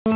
Ce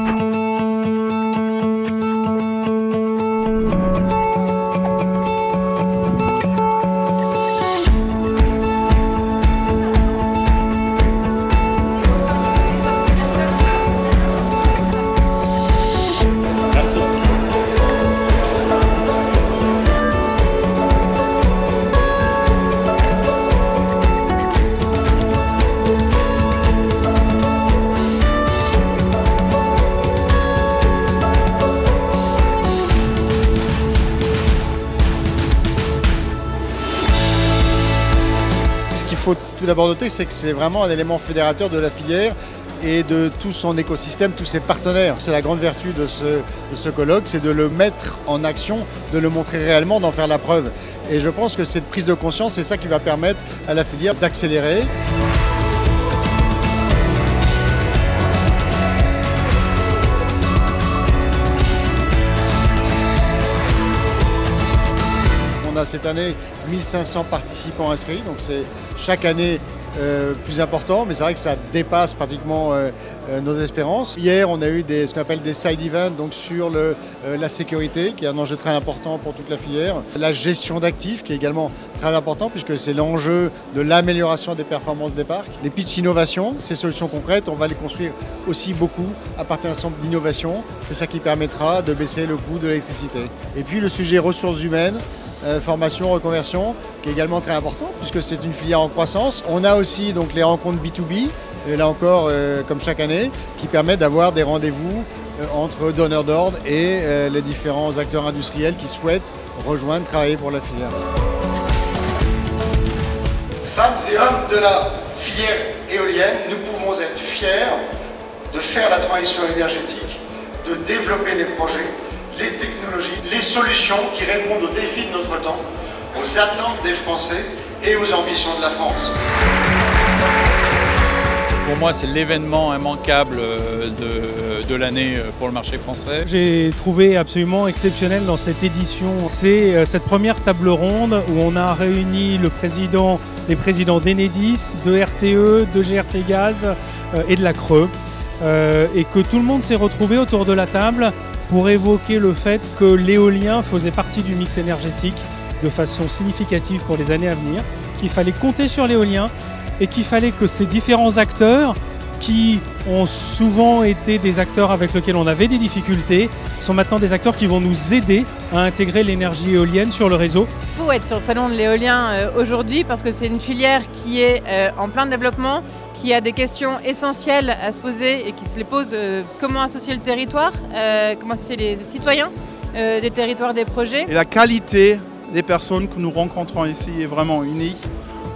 qu'il faut tout d'abord noter, c'est que c'est vraiment un élément fédérateur de la filière et de tout son écosystème, tous ses partenaires. C'est la grande vertu de ce colloque, c'est de le mettre en action, de le montrer réellement, d'en faire la preuve. Et je pense que cette prise de conscience, c'est ça qui va permettre à la filière d'accélérer. On a cette année 1500 participants inscrits, donc c'est chaque année plus important, mais c'est vrai que ça dépasse pratiquement nos espérances. Hier, on a eu ce qu'on appelle des side events, donc sur la sécurité, qui est un enjeu très important pour toute la filière. La gestion d'actifs, qui est également très important, puisque c'est l'enjeu de l'amélioration des performances des parcs. Les pitchs innovation, ces solutions concrètes, on va les construire aussi beaucoup à partir d'un ensemble d'innovations. C'est ça qui permettra de baisser le coût de l'électricité. Et puis le sujet ressources humaines, formation, reconversion, qui est également très important puisque c'est une filière en croissance. On a aussi donc les rencontres B2B, et là encore comme chaque année, qui permettent d'avoir des rendez-vous entre donneurs d'ordre et les différents acteurs industriels qui souhaitent rejoindre, travailler pour la filière. Femmes et hommes de la filière éolienne, nous pouvons être fiers de faire la transition énergétique, de développer des projets, les technologies, les solutions qui répondent aux défis de notre temps, aux attentes des Français et aux ambitions de la France. Pour moi, c'est l'événement immanquable de l'année pour le marché français. J'ai trouvé absolument exceptionnel dans cette édition, c'est cette première table ronde où on a réuni les présidents d'Enedis, de RTE, de GRT Gaz et de la Creux, et que tout le monde s'est retrouvé autour de la table pour évoquer le fait que l'éolien faisait partie du mix énergétique de façon significative pour les années à venir, qu'il fallait compter sur l'éolien et qu'il fallait que ces différents acteurs qui ont souvent été des acteurs avec lesquels on avait des difficultés sont maintenant des acteurs qui vont nous aider à intégrer l'énergie éolienne sur le réseau. Il faut être sur le salon de l'éolien aujourd'hui parce que c'est une filière qui est en plein développement, qui a des questions essentielles à se poser et qui se les pose. Comment associer le territoire, comment associer les citoyens des territoires, des projets. Et la qualité des personnes que nous rencontrons ici est vraiment unique.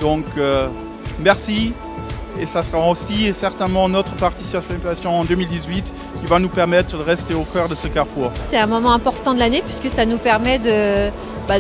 Donc merci, et ça sera aussi certainement notre participation en 2018 qui va nous permettre de rester au cœur de ce carrefour. C'est un moment important de l'année puisque ça nous permet de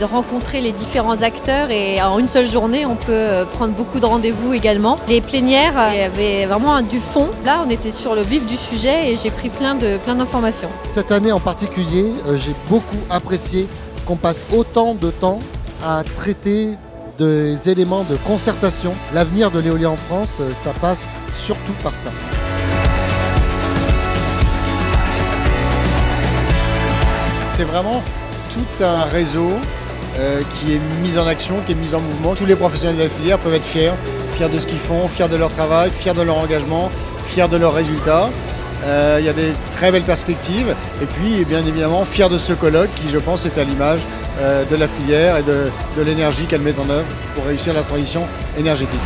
rencontrer les différents acteurs, et en une seule journée on peut prendre beaucoup de rendez-vous également. Les plénières, il y avait vraiment du fond. Là on était sur le vif du sujet et j'ai pris plein d'informations. Cette année en particulier, j'ai beaucoup apprécié qu'on passe autant de temps à traiter des éléments de concertation. L'avenir de l'éolien en France, ça passe surtout par ça. C'est vraiment tout un réseau qui est mis en action, qui est mis en mouvement. Tous les professionnels de la filière peuvent être fiers de ce qu'ils font, fiers de leur travail, fiers de leur engagement, fiers de leurs résultats. Il y a des très belles perspectives et puis bien évidemment fiers de ce colloque qui, je pense, est à l'image de la filière et de l'énergie qu'elle met en œuvre pour réussir la transition énergétique.